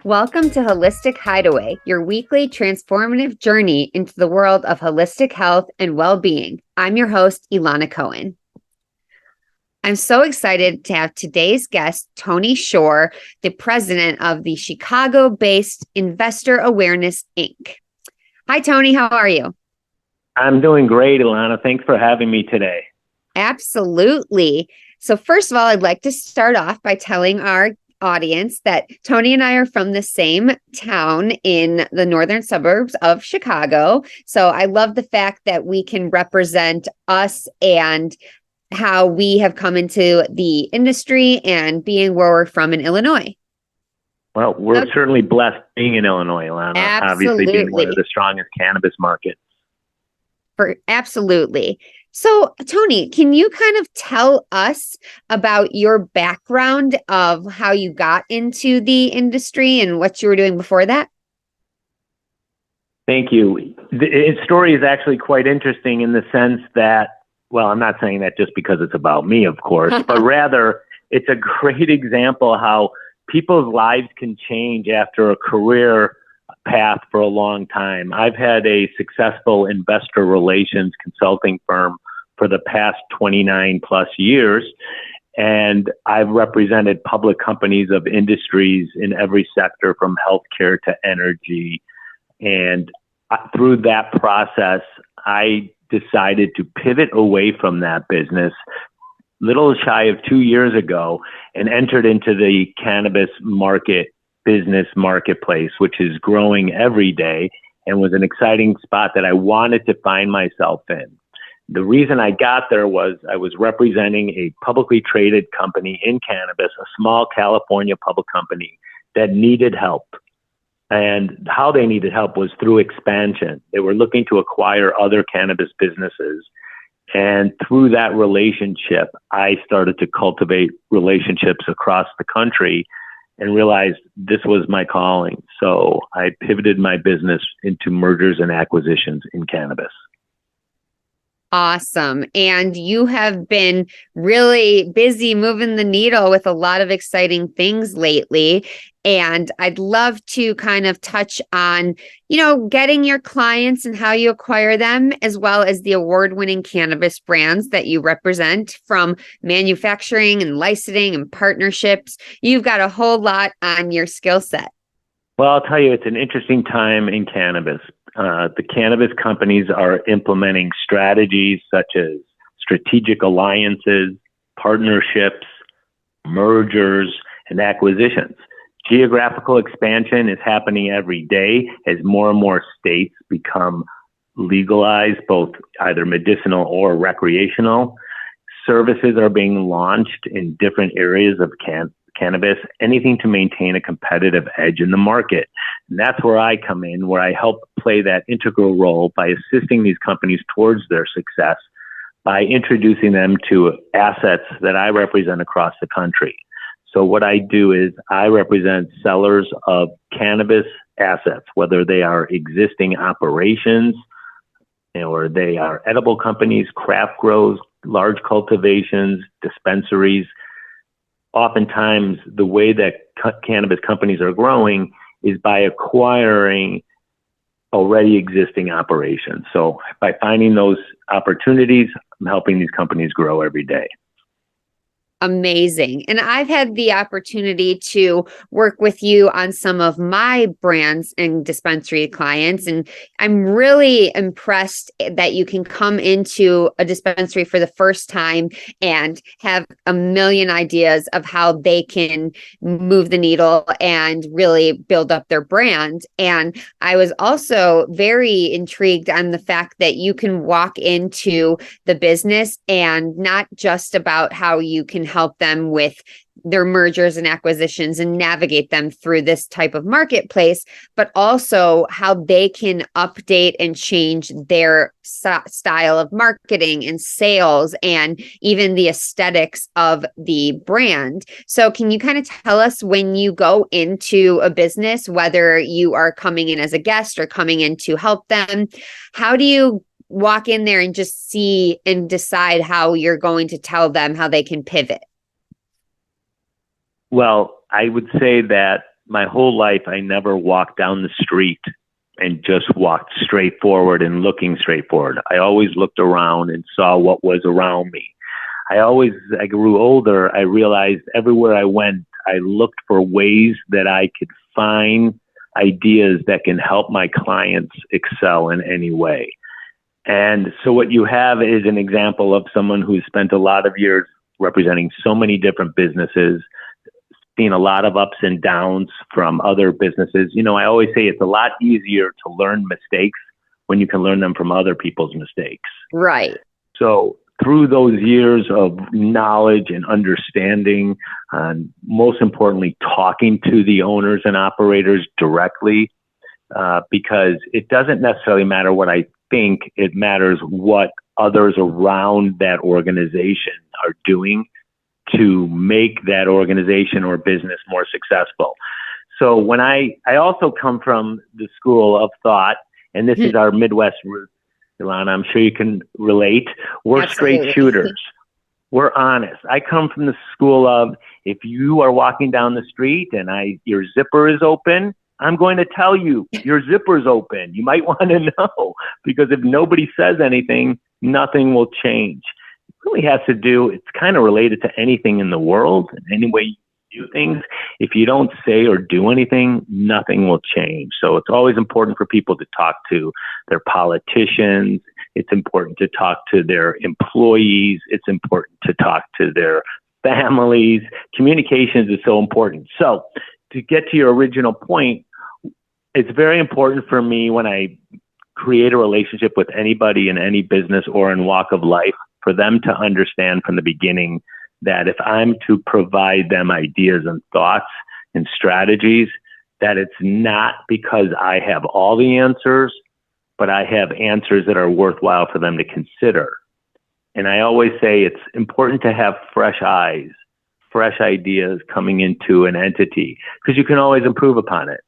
Welcome to Holistic Hideaway, your weekly transformative journey into the world of holistic health and well-being. I'm your host, Ilana Cohen. I'm so excited to have today's guest, Tony Schor, the president of the Chicago-based Investor Awareness, Inc. Hi, Tony. How are you? I'm doing great, Ilana. Thanks for having me today. Absolutely. So first of all, I'd like to start off by telling our audience that Tony and I are from the same town in the northern suburbs of Chicago. So I love the fact that we can represent us and how we have come into the industry and being where we're from in Illinois. Well, we're certainly blessed being in Illinois, Ilana. Absolutely. Obviously being one of the strongest cannabis markets. Absolutely. So, Tony, can you kind of tell us about your background of how you got into the industry and what you were doing before that? Thank you. The story is actually quite interesting in the sense that, well, I'm not saying that just because it's about me, of course, but rather it's a great example how people's lives can change after a career path for a long time. I've had a successful investor relations consulting firm for the past 29 plus years, and I've represented public companies of industries in every sector from healthcare to energy. And through that process, I decided to pivot away from that business little shy of 2 years ago and entered into the cannabis business marketplace, which is growing every day and was an exciting spot that I wanted to find myself in. The reason I got there was I was representing a publicly traded company in cannabis, a small California public company that needed help. And how they needed help was through expansion. They were looking to acquire other cannabis businesses. And through that relationship, I started to cultivate relationships across the country and realized this was my calling. So I pivoted my business into mergers and acquisitions in cannabis. Awesome. And you have been really busy moving the needle with a lot of exciting things lately. And I'd love to kind of touch on, getting your clients and how you acquire them, as well as the award-winning cannabis brands that you represent, from manufacturing and licensing and partnerships. You've got a whole lot on your skill set. Well, I'll tell you, it's an interesting time in cannabis. The cannabis companies are implementing strategies such as strategic alliances, partnerships, mergers, and acquisitions. Geographical expansion is happening every day as more and more states become legalized, both either medicinal or recreational. Services are being launched in different areas of cannabis, anything to maintain a competitive edge in the market. And that's where I come in, where I help play that integral role by assisting these companies towards their success by introducing them to assets that I represent across the country. So what I do is I represent sellers of cannabis assets, whether they are existing operations or they are edible companies, craft grows, large cultivations, dispensaries. Oftentimes, the way that cannabis companies are growing is by acquiring already existing operations. So by finding those opportunities, I'm helping these companies grow every day. Amazing. And I've had the opportunity to work with you on some of my brands and dispensary clients. And I'm really impressed that you can come into a dispensary for the first time and have a million ideas of how they can move the needle and really build up their brand. And I was also very intrigued on the fact that you can walk into the business and not just about how you can help them with their mergers and acquisitions and navigate them through this type of marketplace, but also how they can update and change their style of marketing and sales and even the aesthetics of the brand. So can you kind of tell us, when you go into a business, whether you are coming in as a guest or coming in to help them, how do you walk in there and just see and decide how you're going to tell them how they can pivot? Well, I would say that my whole life, I never walked down the street and just walked straight forward and looking straight forward. I always looked around and saw what was around me. As I grew older, I realized everywhere I went, I looked for ways that I could find ideas that can help my clients excel in any way. And so what you have is an example of someone who's spent a lot of years representing so many different businesses, seen a lot of ups and downs from other businesses. You know, I always say it's a lot easier to learn mistakes when you can learn them from other people's mistakes. Right. So through those years of knowledge and understanding, and most importantly, talking to the owners and operators directly, because it doesn't necessarily matter what I think, it matters what others around that organization are doing to make that organization or business more successful. So when I also come from the school of thought, and this is our Midwest root, Ilana, I'm sure you can relate. We're Absolutely. straight shooters. We're honest. I come from the school of, if you are walking down the street and your zipper is open, I'm going to tell you your zipper's open. You might want to know, because if nobody says anything, nothing will change. It really has to do, it's kind of related to anything in the world and any way you do things. If you don't say or do anything, nothing will change. So it's always important for people to talk to their politicians. It's important to talk to their employees. It's important to talk to their families. Communications is so important. So to get to your original point, it's very important for me when I create a relationship with anybody in any business or in walk of life, for them to understand from the beginning that if I'm to provide them ideas and thoughts and strategies, that it's not because I have all the answers, but I have answers that are worthwhile for them to consider. And I always say it's important to have fresh eyes, fresh ideas coming into an entity, because you can always improve upon it.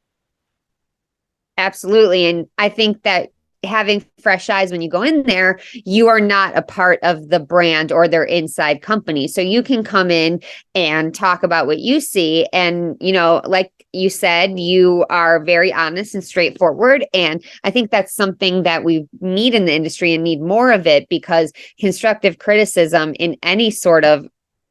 Absolutely. And I think that having fresh eyes when you go in there, you are not a part of the brand or their inside company. So you can come in and talk about what you see. And, you know, like you said, you are very honest and straightforward. And I think that's something that we need in the industry and need more of it, because constructive criticism in any sort of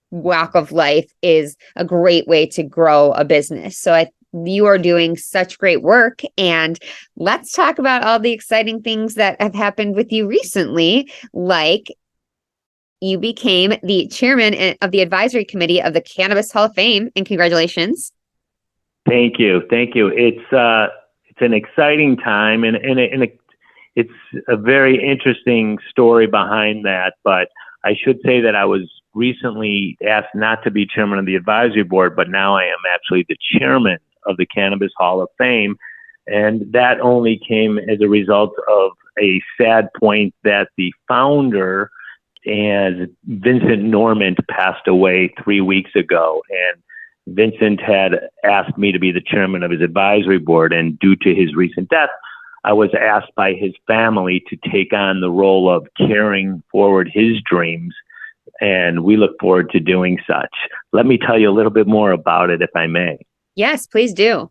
walk of life is a great way to grow a business. So you are doing such great work. And let's talk about all the exciting things that have happened with you recently, like you became the chairman of the advisory committee of the Cannabis Hall of Fame, and congratulations. Thank you. Thank you. It's an exciting time, and it's a very interesting story behind that. But I should say that I was recently asked not to be chairman of the advisory board, but now I am actually the chairman of the Cannabis Hall of Fame. And that only came as a result of a sad point that the founder, as Vincent Normand, passed away 3 weeks ago. And Vincent had asked me to be the chairman of his advisory board. And due to his recent death, I was asked by his family to take on the role of carrying forward his dreams. And we look forward to doing such. Let me tell you a little bit more about it, if I may. Yes, please do.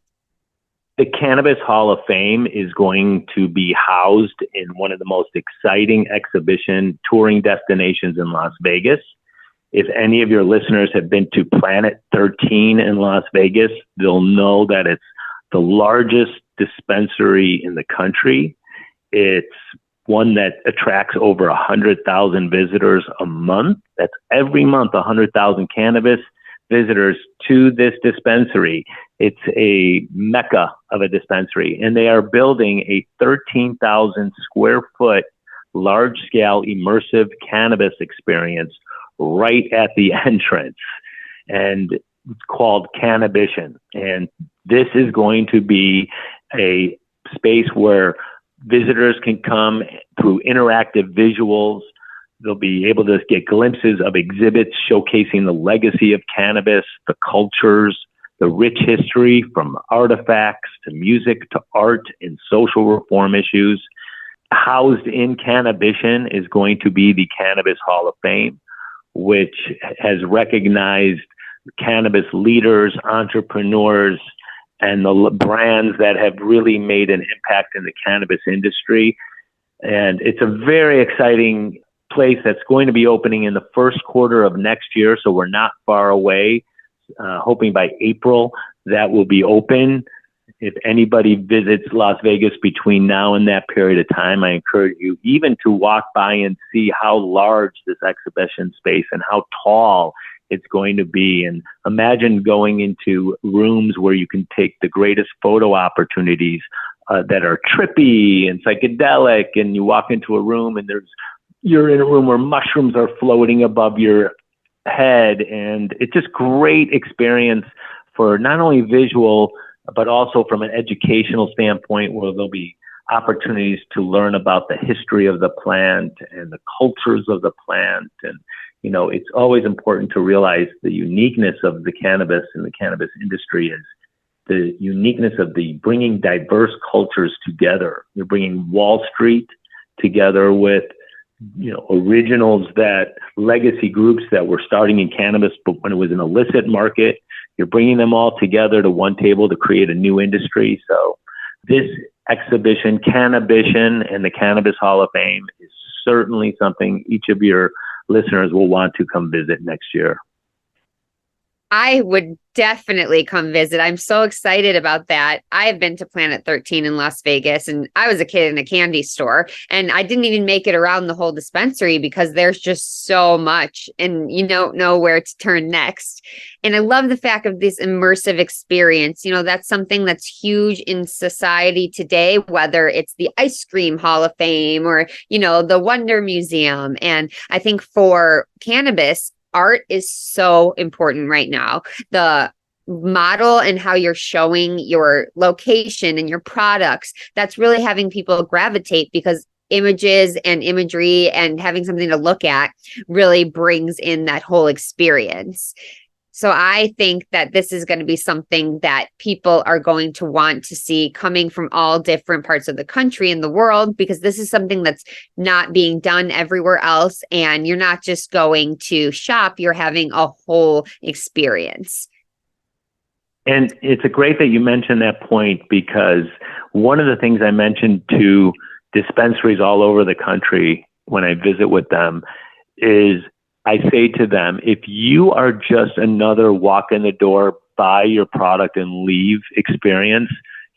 The Cannabis Hall of Fame is going to be housed in one of the most exciting exhibition touring destinations in Las Vegas. If any of your listeners have been to Planet 13 in Las Vegas, they'll know that it's the largest dispensary in the country. It's one that attracts over 100,000 visitors a month. That's every month, 100,000 cannabis visitors to this dispensary. It's a mecca of a dispensary, and they are building a 13,000 square foot large scale immersive cannabis experience right at the entrance. And it's called Cannabition. And this is going to be a space where visitors can come through interactive visuals. They'll be able to get glimpses of exhibits showcasing the legacy of cannabis, the cultures, the rich history, from artifacts to music to art and social reform issues. Housed in Cannabition is going to be the Cannabis Hall of Fame, which has recognized cannabis leaders, entrepreneurs, and the brands that have really made an impact in the cannabis industry. And it's a very exciting place that's going to be opening in the first quarter of next year. So we're not far away, hoping by April that will be open. If anybody visits Las Vegas between now and that period of time, I encourage you even to walk by and see how large this exhibition space and how tall it's going to be. And imagine going into rooms where you can take the greatest photo opportunities that are trippy and psychedelic. And you walk into a room and you're in a room where mushrooms are floating above your head. And it's just great experience for not only visual, but also from an educational standpoint, where there'll be opportunities to learn about the history of the plant and the cultures of the plant. And, you know, it's always important to realize the uniqueness of the cannabis and the cannabis industry is the uniqueness of the bringing diverse cultures together. You're bringing Wall Street together with, you know, originals, that legacy groups that were starting in cannabis, but when it was an illicit market, you're bringing them all together to one table to create a new industry. So this exhibition, Cannabition and the Cannabis Hall of Fame, is certainly something each of your listeners will want to come visit next year. I would definitely come visit. I'm so excited about that. I've been to Planet 13 in Las Vegas, and I was a kid in a candy store, and I didn't even make it around the whole dispensary because there's just so much and you don't know where to turn next. And I love the fact of this immersive experience. You know, that's something that's huge in society today, whether it's the Ice Cream Hall of Fame or, you know, the Wonder Museum. And I think for cannabis, art is so important right now. The model and how you're showing your location and your products, that's really having people gravitate, because images and imagery and having something to look at really brings in that whole experience. So I think that this is going to be something that people are going to want to see, coming from all different parts of the country and the world, because this is something that's not being done everywhere else. And you're not just going to shop, you're having a whole experience. And it's great that you mentioned that point, because one of the things I mentioned to dispensaries all over the country when I visit with them is, I say to them, if you are just another walk in the door, buy your product and leave experience,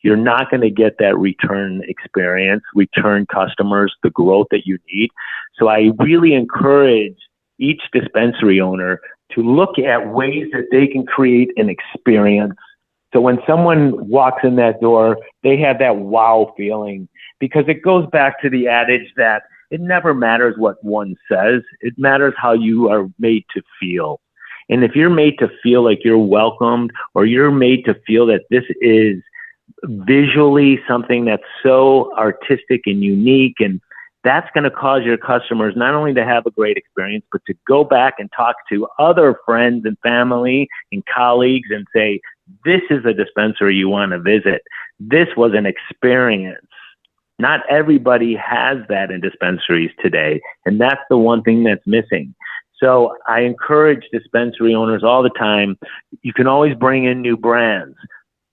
you're not going to get that return experience, return customers, the growth that you need. So I really encourage each dispensary owner to look at ways that they can create an experience. So when someone walks in that door, they have that wow feeling, because it goes back to the adage that it never matters what one says. It matters how you are made to feel. And if you're made to feel like you're welcomed, or you're made to feel that this is visually something that's so artistic and unique, and that's going to cause your customers not only to have a great experience, but to go back and talk to other friends and family and colleagues and say, this is a dispensary you want to visit. This was an experience. Not everybody has that in dispensaries today, and that's the one thing that's missing. So I encourage dispensary owners all the time, you can always bring in new brands.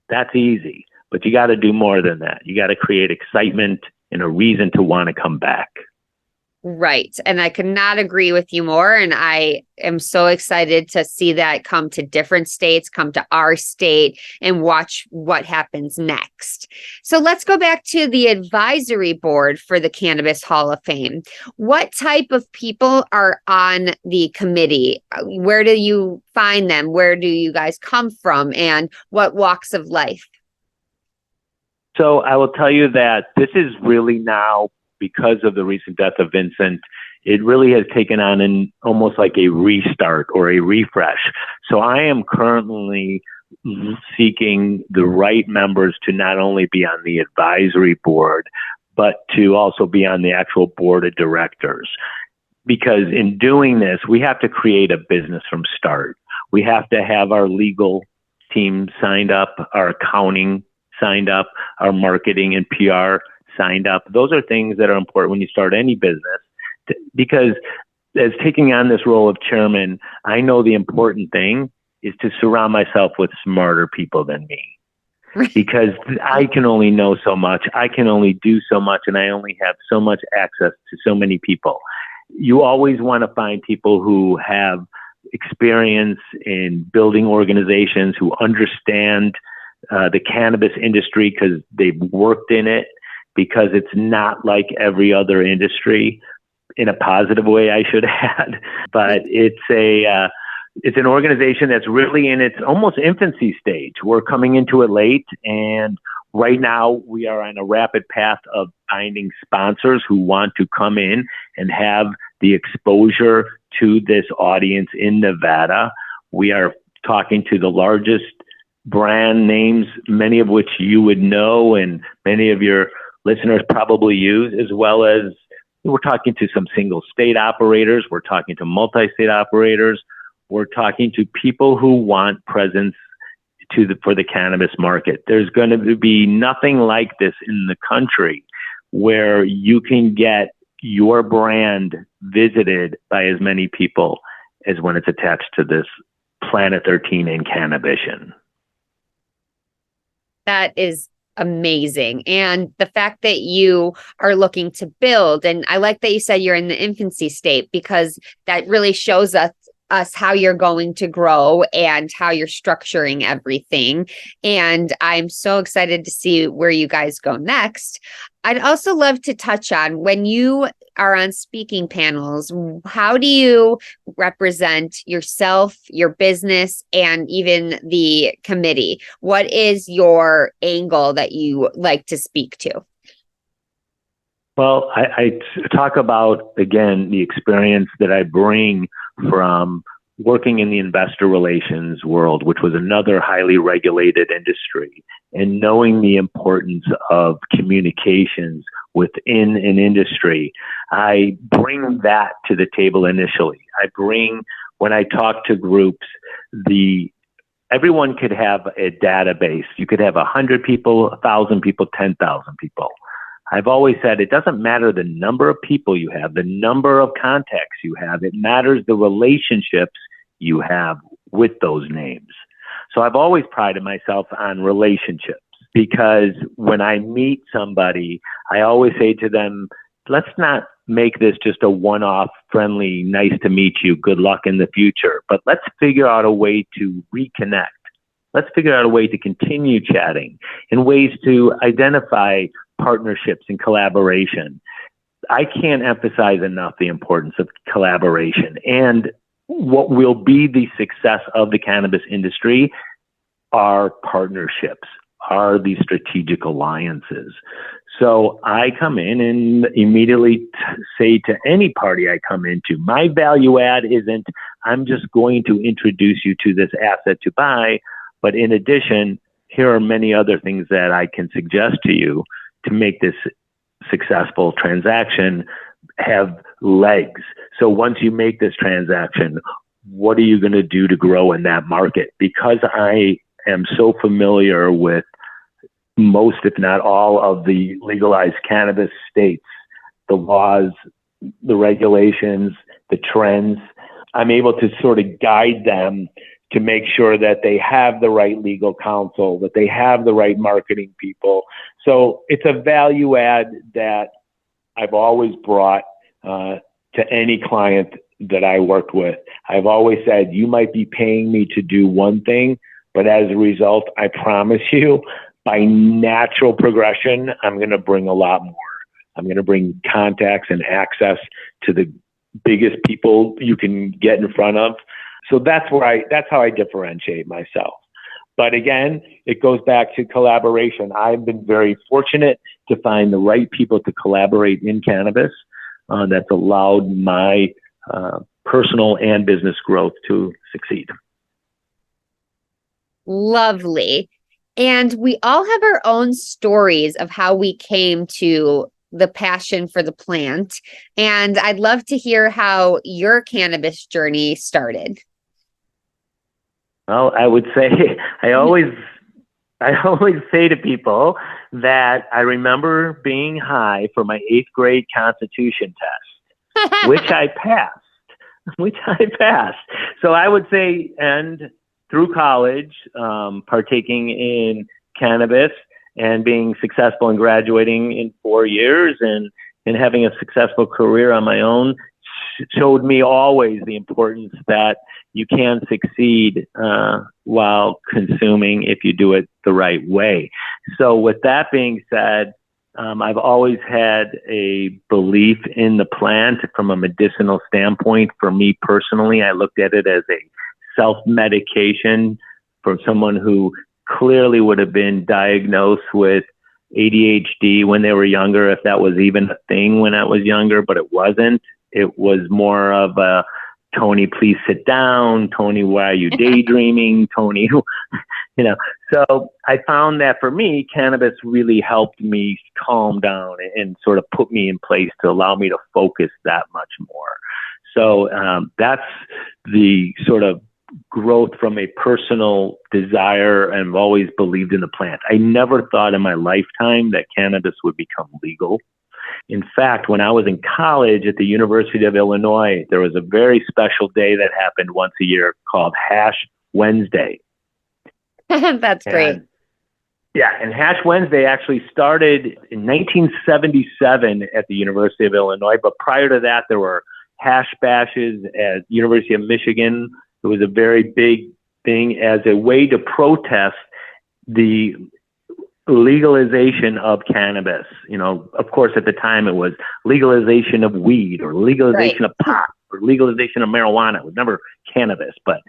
That's easy, but you got to do more than that. You got to create excitement and a reason to want to come back. Right. And I could not agree with you more. And I am so excited to see that come to different states, come to our state, and watch what happens next. So let's go back to the advisory board for the Cannabis Hall of Fame. What type of people are on the committee? Where do you find them? Where do you guys come from? And what walks of life? So I will tell you that this is really now, because of the recent death of Vincent, it really has taken on almost like a restart or a refresh. So I am currently seeking the right members to not only be on the advisory board, but to also be on the actual board of directors. Because in doing this, we have to create a business from start. We have to have our legal team signed up, our accounting signed up, our marketing and PR signed up. Those are things that are important when you start any business, because as taking on this role of chairman, I know the important thing is to surround myself with smarter people than me. because I can only know so much. I can only do so much, and I only have so much access to so many people. You always want to find people who have experience in building organizations, who understand the cannabis industry because they've worked in it, because it's not like every other industry, in a positive way, I should add. But it's an organization that's really in its almost infancy stage. We're coming into it late, and right now we are on a rapid path of finding sponsors who want to come in and have the exposure to this audience in Nevada. We are talking to the largest brand names, many of which you would know and many of your listeners probably use, as well as we're talking to some single state operators. We're talking to multi-state operators. We're talking to people who want presence for the cannabis market. There's going to be nothing like this in the country where you can get your brand visited by as many people as when it's attached to this Planet 13 and Cannabition. That is amazing. And the fact that you are looking to build, and I like that you said you're in the infancy state, because that really shows us how you're going to grow and how you're structuring everything. And I'm so excited to see where you guys go next. I'd also love to touch on, when you are on speaking panels, how do you represent yourself, your business, and even the committee? What is your angle that you like to speak to? Well, I talk about, again, the experience that I bring from working in the investor relations world, which was another highly regulated industry, and knowing the importance of communications within an industry. I bring that to the table initially. When I talk to groups, everyone could have a database. You could have 100 people, 1,000 people, 10,000 people. I've always said it doesn't matter the number of people you have, the number of contacts you have. It matters the relationships you have with those names. So I've always prided myself on relationships, because when I meet somebody, I always say to them, let's not make this just a one-off, friendly, nice to meet you, good luck in the future, but let's figure out a way to reconnect. Let's figure out a way to continue chatting and ways to identify partnerships and collaboration. I can't emphasize enough the importance of collaboration. And what will be the success of the cannabis industry are partnerships, are these strategic alliances. So I come in and immediately say to any party I come into, my value add isn't, I'm just going to introduce you to this asset to buy, but in addition, here are many other things that I can suggest to you to make this successful transaction have legs. So once you make this transaction, what are you going to do to grow in that market? Because I am so familiar with most, if not all, of the legalized cannabis states, the laws, the regulations, the trends, I'm able to sort of guide them to make sure that they have the right legal counsel, that they have the right marketing people. So it's a value add that I've always brought to any client that I worked with. I've always said, you might be paying me to do one thing, but as a result, I promise you, by natural progression, I'm going to bring a lot more. I'm going to bring contacts and access to the biggest people you can get in front of. So that's how I differentiate myself. But again, it goes back to collaboration. I've been very fortunate to find the right people to collaborate in cannabis. That's allowed my personal and business growth to succeed. Lovely. And we all have our own stories of how we came to the passion for the plant. And I'd love to hear how your cannabis journey started. Well, I would say I always say to people that I remember being high for my 8th grade constitution test, which I passed. So I would say, and through college, partaking in cannabis and being successful and graduating in 4 years and having a successful career on my own showed me always the importance that you can succeed while consuming if you do it the right way. So with that being said, I've always had a belief in the plant from a medicinal standpoint. For me personally, I looked at it as a self-medication for someone who clearly would have been diagnosed with ADHD when they were younger, if that was even a thing when I was younger, but it wasn't. It was more of a, Tony, please sit down. Tony, why are you daydreaming? Tony, So I found that for me, cannabis really helped me calm down and sort of put me in place to allow me to focus that much more. So that's the sort of growth from a personal desire, and I've always believed in the plant. I never thought in my lifetime that cannabis would become legal. In fact, when I was in college at the University of Illinois, there was a very special day that happened once a year called Hash Wednesday. That's great. And Hash Wednesday actually started in 1977 at the University of Illinois, but prior to that, there were hash bashes at University of Michigan. It was a very big thing as a way to protest the legalization of cannabis. Of course, at the time it was legalization of weed or legalization of pot or legalization of marijuana. It was never cannabis. But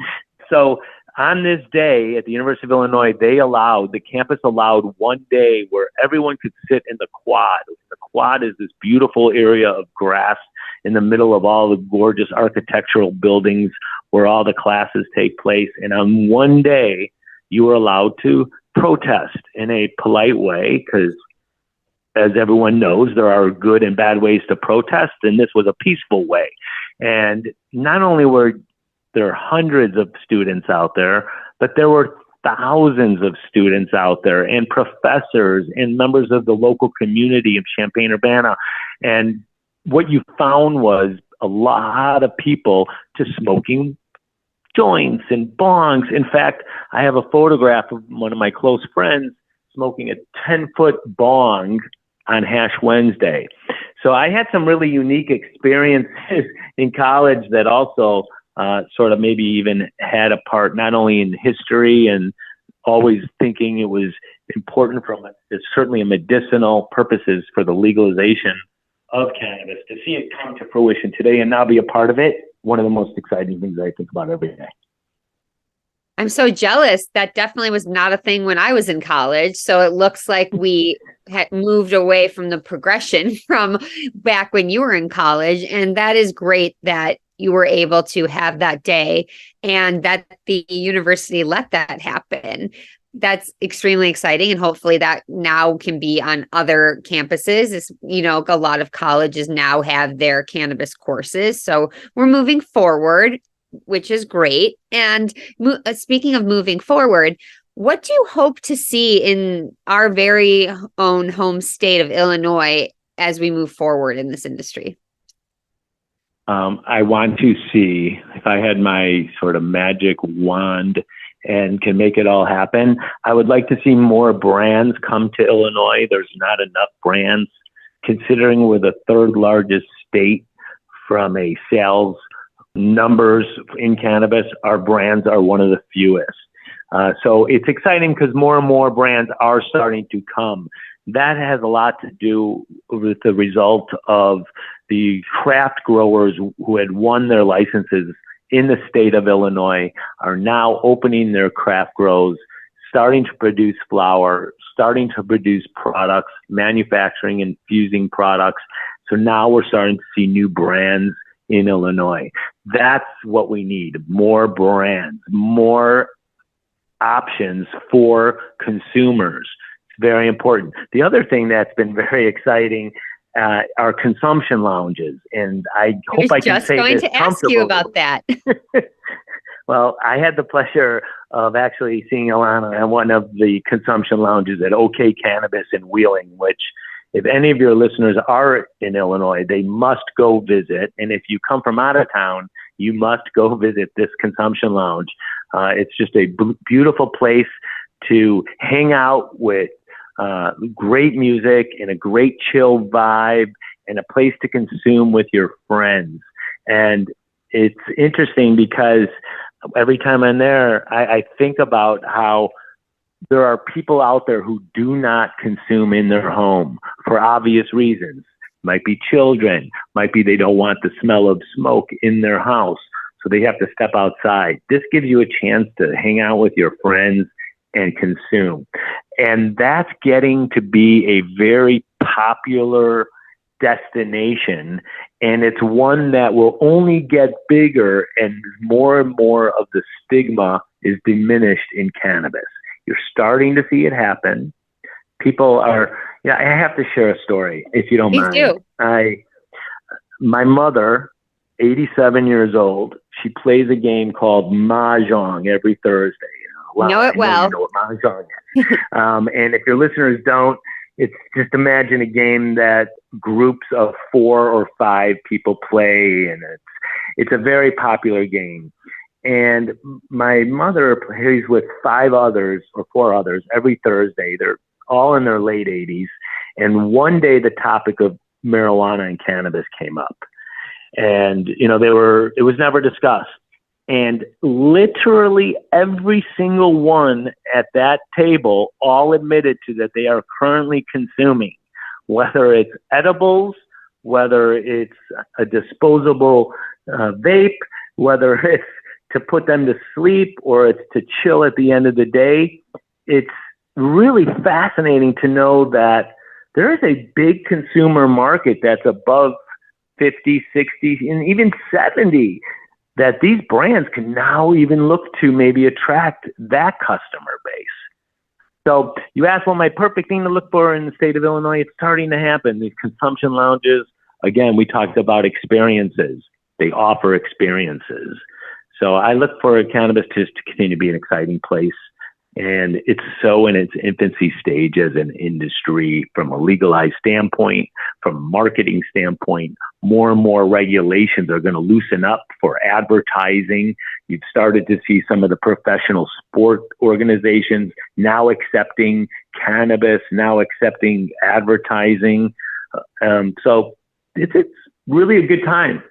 so on this day at the University of Illinois, the campus allowed one day where everyone could sit in the quad. The quad is this beautiful area of grass in the middle of all the gorgeous architectural buildings where all the classes take place. And on one day, you were allowed to protest in a polite way, because as everyone knows, there are good and bad ways to protest, and this was a peaceful way. And not only were there hundreds of students out there, but there were thousands of students out there and professors and members of the local community of Champaign-Urbana. And what you found was a lot of people just smoking joints and bongs. In fact, I have a photograph of one of my close friends smoking a 10-foot bong on Hash Wednesday. So I had some really unique experiences in college that also sort of maybe even had a part not only in history and always thinking it was important from certainly a medicinal purposes for the legalization of cannabis, to see it come to fruition today and now be a part of it. One of the most exciting things I think about every day. I'm so jealous. That definitely was not a thing when I was in college. So it looks like we had moved away from the progression from back when you were in college. And that is great that you were able to have that day and that the university let that happen. That's extremely exciting. And hopefully that now can be on other campuses. A lot of colleges now have their cannabis courses. So we're moving forward, which is great. And speaking of moving forward, what do you hope to see in our very own home state of Illinois as we move forward in this industry? I want to see, if I had my sort of magic wand and can make it all happen, I would like to see more brands come to Illinois. There's not enough brands, considering we're the third largest state from a sales numbers in cannabis. Our brands are one of the fewest. So it's exciting because more and more brands are starting to come. That has a lot to do with the result of the craft growers who had won their licenses in the state of Illinois are now opening their craft grows, starting to produce flower, starting to produce products, manufacturing and fusing products. So now we're starting to see new brands in Illinois. That's what we need. More brands, more options for consumers. It's very important. The other thing that's been very exciting are consumption lounges. And I hope I can say this comfortably. I was just going to ask you about that. Well, I had the pleasure of actually seeing Alana at one of the consumption lounges at OK Cannabis in Wheeling, which if any of your listeners are in Illinois, they must go visit. And if you come from out of town, you must go visit this consumption lounge. It's just a beautiful place. to hang out with great music and a great chill vibe and a place to consume with your friends. And it's interesting because every time I'm there, I think about how there are people out there who do not consume in their home for obvious reasons. Might be children, might be they don't want the smell of smoke in their house, so they have to step outside. This gives you a chance to hang out with your friends and consume. And that's getting to be a very popular destination. And it's one that will only get bigger, and more of the stigma is diminished in cannabis. You're starting to see it happen. People are, I have to share a story, if you don't Please mind. do. My mother, 87 years old, she plays a game called Mahjong every Thursday. Know it well. You know what Mahjong is. And if your listeners don't, it's just imagine a game that groups of 4 or 5 people play, and it's a very popular game. And my mother plays with 5 others or 4 others every Thursday. They're all in their late 80s. And one day the topic of marijuana and cannabis came up. And, it was never discussed. And literally every single one at that table all admitted to that they are currently consuming, whether it's edibles, whether it's a disposable vape, whether it's to put them to sleep or it's to chill at the end of the day. It's really fascinating to know that there is a big consumer market that's above 50, 60, and even 70, that these brands can now even look to maybe attract that customer base. So you asked, well, my perfect thing to look for in the state of Illinois, it's starting to happen. These consumption lounges, again, we talked about experiences. They offer experiences. So I look for cannabis to continue to be an exciting place. And it's so in its infancy stage as an industry from a legalized standpoint, from a marketing standpoint. More and more regulations are going to loosen up for advertising. You've started to see some of the professional sport organizations now accepting cannabis, now accepting advertising. So it's really a good time.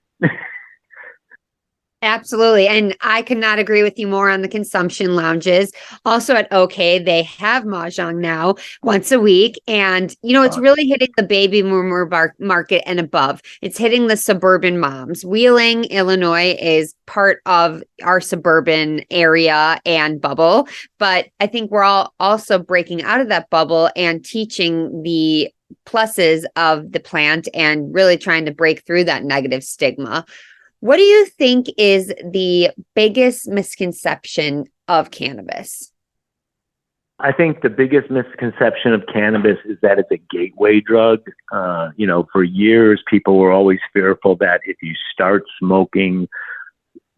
Absolutely. And I could not agree with you more on the consumption lounges. Also at OK, they have Mahjong now once a week. And, it's really hitting the baby boomer market and above. It's hitting the suburban moms. Wheeling, Illinois is part of our suburban area and bubble. But I think we're all also breaking out of that bubble and teaching the pluses of the plant and really trying to break through that negative stigma. What do you think is the biggest misconception of cannabis? I think the biggest misconception of cannabis is that it's a gateway drug. For years, people were always fearful that if you start smoking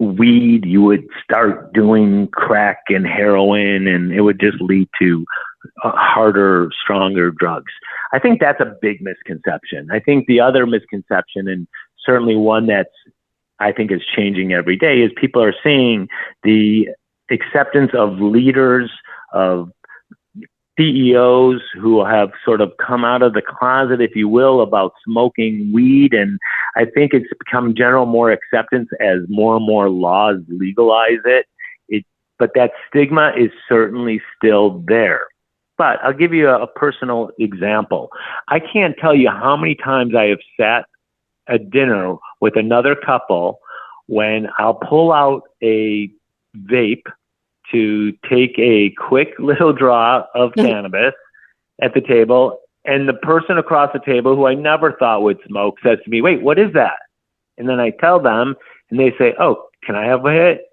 weed, you would start doing crack and heroin, and it would just lead to harder, stronger drugs. I think that's a big misconception. I think the other misconception, and certainly one that's I think is changing every day, is people are seeing the acceptance of leaders, of CEOs who have sort of come out of the closet, if you will, about smoking weed. And I think it's become general more acceptance as more and more laws legalize it. But that stigma is certainly still there. But I'll give you a personal example. I can't tell you how many times I have sat at dinner with another couple when I'll pull out a vape to take a quick little draw of cannabis at the table, and the person across the table who I never thought would smoke says to me, "Wait, what is that?" And then I tell them, and they say, "Oh, can I have a hit?"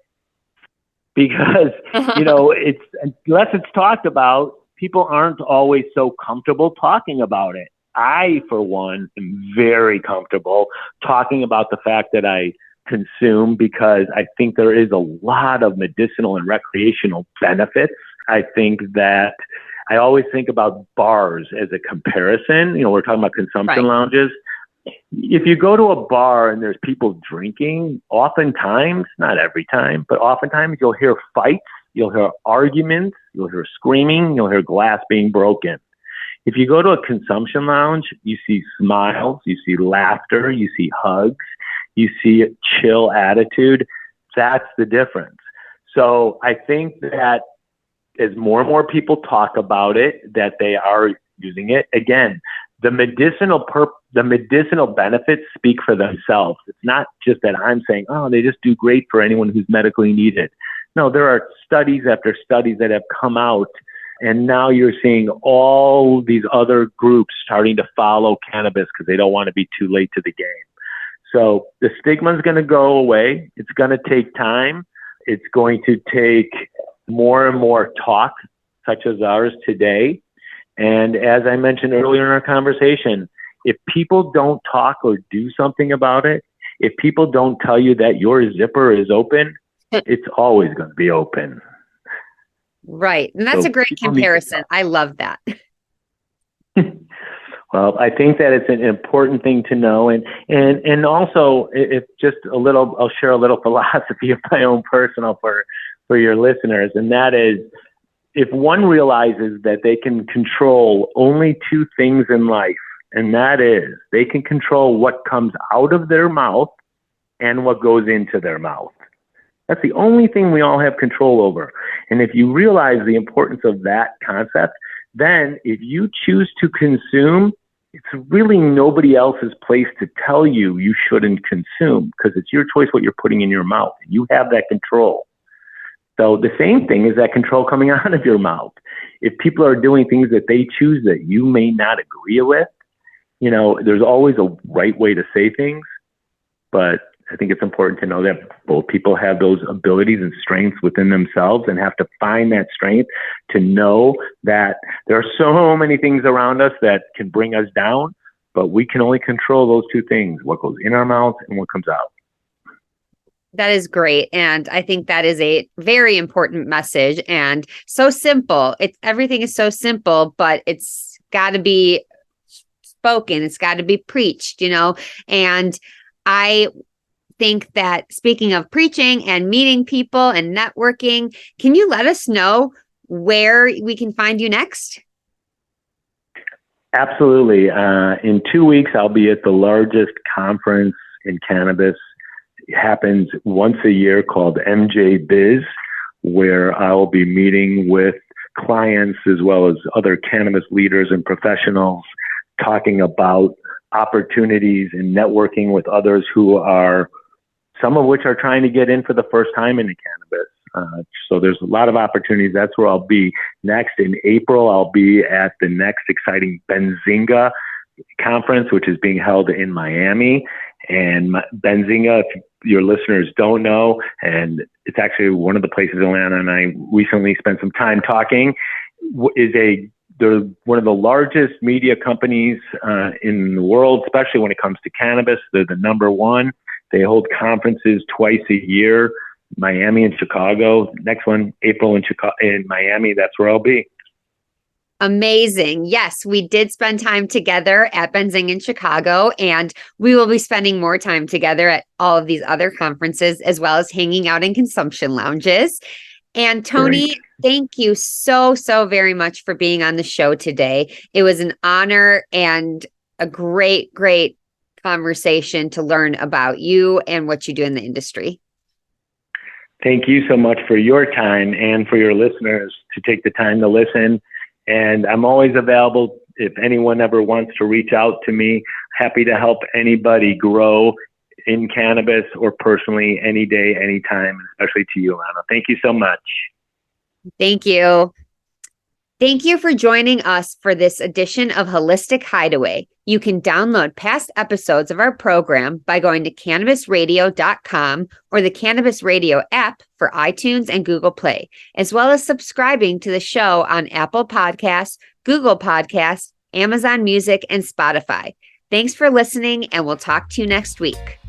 Because, it's unless it's talked about, people aren't always so comfortable talking about it. I, for one, am very comfortable talking about the fact that I consume because I think there is a lot of medicinal and recreational benefits. I think that I always think about bars as a comparison. We're talking about consumption lounges. If you go to a bar and there's people drinking, oftentimes, not every time, but oftentimes you'll hear fights you'll hear arguments, you'll hear screaming, you'll hear glass being broken. If you go to a consumption lounge, you see smiles, you see laughter, you see hugs, you see a chill attitude. That's the difference. So I think that as more and more people talk about it, that they are using it, again, the medicinal benefits speak for themselves. It's not just that I'm saying, oh, they just do great for anyone who's medically needed. No, there are studies after studies that have come out, and now you're seeing all these other groups starting to follow cannabis because they don't want to be too late to the game. So the stigma is going to go away. It's going to take time. It's going to take more and more talk, such as ours today. And as I mentioned earlier in our conversation, if people don't talk or do something about it, if people don't tell you that your zipper is open, it's always going to be open. Right. And that's a great comparison. I love that. Well, I think that it's an important thing to know. And also, if just a little, I'll share a little philosophy of my own personal for your listeners. And that is, if one realizes that they can control only two things in life, and that is they can control what comes out of their mouth and what goes into their mouth. That's the only thing we all have control over. And if you realize the importance of that concept, then if you choose to consume, it's really nobody else's place to tell you you shouldn't consume, because it's your choice what you're putting in your mouth. You have that control. So the same thing is that control coming out of your mouth. If people are doing things that they choose that you may not agree with, there's always a right way to say things. But I think it's important to know that both people have those abilities and strengths within themselves, and have to find that strength to know that there are so many things around us that can bring us down, but we can only control those two things, what goes in our mouth and what comes out. That is great. And I think that is a very important message, and so simple. Everything is so simple, but it's got to be spoken. It's got to be preached, and I think that, speaking of preaching and meeting people and networking, can you let us know where we can find you next? Absolutely. In 2 weeks, I'll be at the largest conference in cannabis. It happens once a year, called MJ Biz, where I'll be meeting with clients as well as other cannabis leaders and professionals, talking about opportunities and networking with others who are, some of which are trying to get in for the first time into cannabis. So there's a lot of opportunities. That's where I'll be next. In April, I'll be at the next exciting Benzinga conference, which is being held in Miami. And Benzinga, if your listeners don't know, and it's actually one of the places Alana and I recently spent some time talking, they're one of the largest media companies in the world, especially when it comes to cannabis. They're the number one. They hold conferences twice a year, Miami and Chicago. Next one, April in Miami. That's where I'll be. Amazing. Yes, we did spend time together at Benzinga in Chicago, and we will be spending more time together at all of these other conferences, as well as hanging out in consumption lounges. And Tony, Great. Thank you so very much for being on the show today. It was an honor and a great conversation to learn about you and what you do in the industry. Thank you so much for your time, and for your listeners to take the time to listen. And I'm always available if anyone ever wants to reach out to me. Happy to help anybody grow in cannabis or personally, any day, anytime, especially to you, Lana. Thank you so much. Thank you. Thank you for joining us for this edition of Holistic Hideaway. You can download past episodes of our program by going to cannabisradio.com or the Cannabis Radio app for iTunes and Google Play, as well as subscribing to the show on Apple Podcasts, Google Podcasts, Amazon Music, and Spotify. Thanks for listening, and we'll talk to you next week.